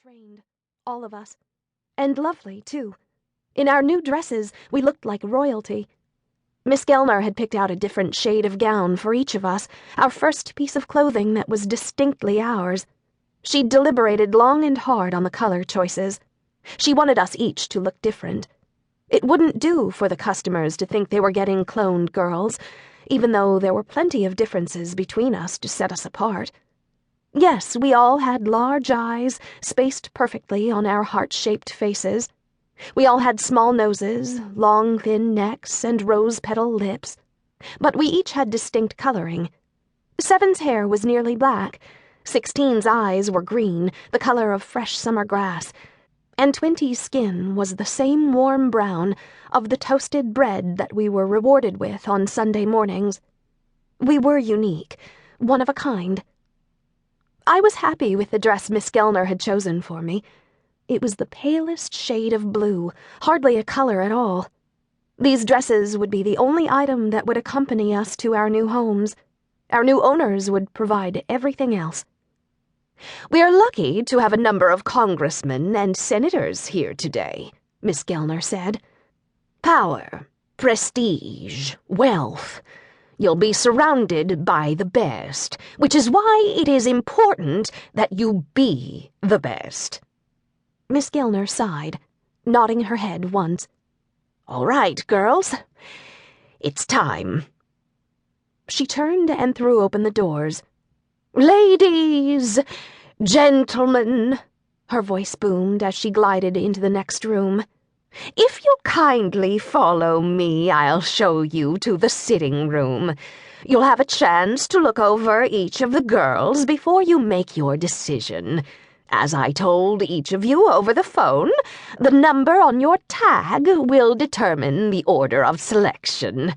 trained, all of us. And lovely, too. In our new dresses, we looked like royalty. Miss Gelner had picked out a different shade of gown for each of us, our first piece of clothing that was distinctly ours. She'd deliberated long and hard on the color choices. She wanted us each to look different. It wouldn't do for the customers to think they were getting cloned girls, even though there were plenty of differences between us to set us apart. Yes, we all had large eyes, spaced perfectly on our heart-shaped faces. We all had small noses, long, thin necks, and rose-petal lips. But we each had distinct coloring. 7's hair was nearly black, 16's eyes were green, the color of fresh summer grass, and 20's skin was the same warm brown of the toasted bread that we were rewarded with on Sunday mornings. We were unique, one of a kind. I was happy with the dress Miss Gelner had chosen for me. It was the palest shade of blue, hardly a color at all. These dresses would be the only item that would accompany us to our new homes. Our new owners would provide everything else. "We are lucky to have a number of congressmen and senators here today," Miss Gelner said. "Power, prestige, wealth. You'll be surrounded by the best, which is why it is important that you be the best." Miss Gelner sighed, nodding her head once. "All right, girls. It's time." She turned and threw open the doors. "Ladies, gentlemen," her voice boomed as she glided into the next room. "If you'll kindly follow me, I'll show you to the sitting room. You'll have a chance to look over each of the girls before you make your decision. As I told each of you over the phone, the number on your tag will determine the order of selection."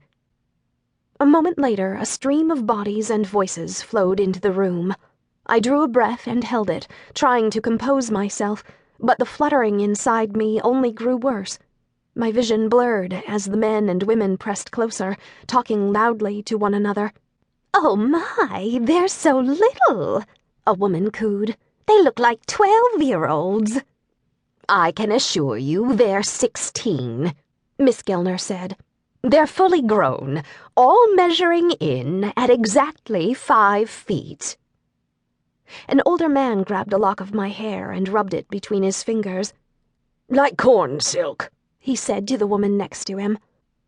A moment later, a stream of bodies and voices flowed into the room. I drew a breath and held it, trying to compose myself, but the fluttering inside me only grew worse. My vision blurred as the men and women pressed closer, talking loudly to one another. "Oh my, they're so little," a woman cooed. "They look like 12-year-olds. "I can assure you they're 16, Miss Gelner said. "They're fully grown, all measuring in at exactly 5 feet. An older man grabbed a lock of my hair and rubbed it between his fingers. "Like corn silk," he said to the woman next to him.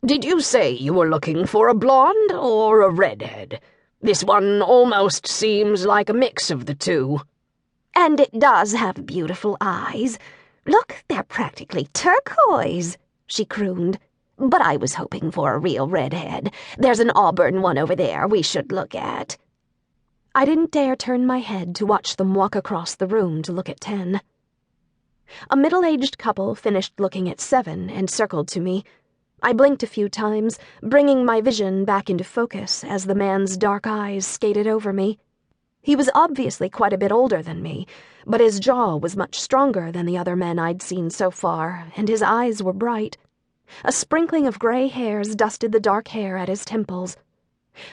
"Did you say you were looking for a blonde or a redhead? This one almost seems like a mix of the two." "And it does have beautiful eyes. Look, they're practically turquoise," she crooned. "But I was hoping for a real redhead. There's an auburn one over there we should look at." I didn't dare turn my head to watch them walk across the room to look at 10. A middle-aged couple finished looking at 7 and circled to me. I blinked a few times, bringing my vision back into focus as the man's dark eyes skated over me. He was obviously quite a bit older than me, but his jaw was much stronger than the other men I'd seen so far, and his eyes were bright. A sprinkling of gray hairs dusted the dark hair at his temples.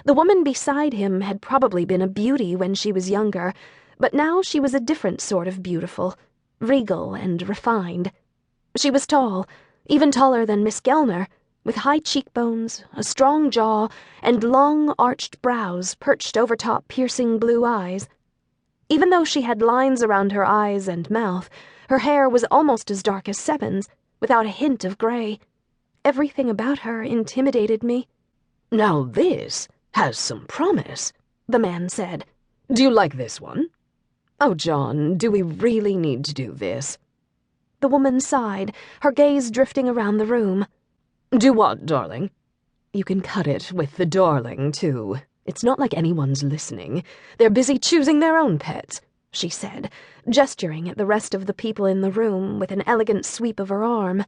The woman beside him had probably been a beauty when she was younger, but now she was a different sort of beautiful, regal and refined. She was tall, even taller than Miss Gelner, with high cheekbones, a strong jaw, and long, arched brows perched over top piercing blue eyes. Even though she had lines around her eyes and mouth, her hair was almost as dark as 7's, without a hint of gray. Everything about her intimidated me. "Now this has some promise," the man said. "Do you like this one?" "Oh, John, do we really need to do this?" The woman sighed, her gaze drifting around the room. "Do what, darling?" "You can cut it with the darling, too. It's not like anyone's listening. They're busy choosing their own pets," she said, gesturing at the rest of the people in the room with an elegant sweep of her arm.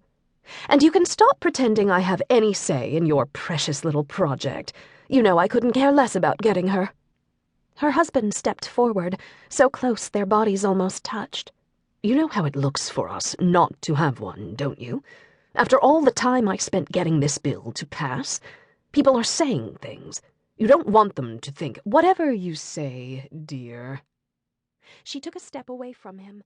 "And you can stop pretending I have any say in your precious little project. You know I couldn't care less about getting her." Her husband stepped forward, so close their bodies almost touched. "You know how it looks for us not to have one, don't you? After all the time I spent getting this bill to pass, people are saying things. You don't want them to think, whatever you say, dear." She took a step away from him.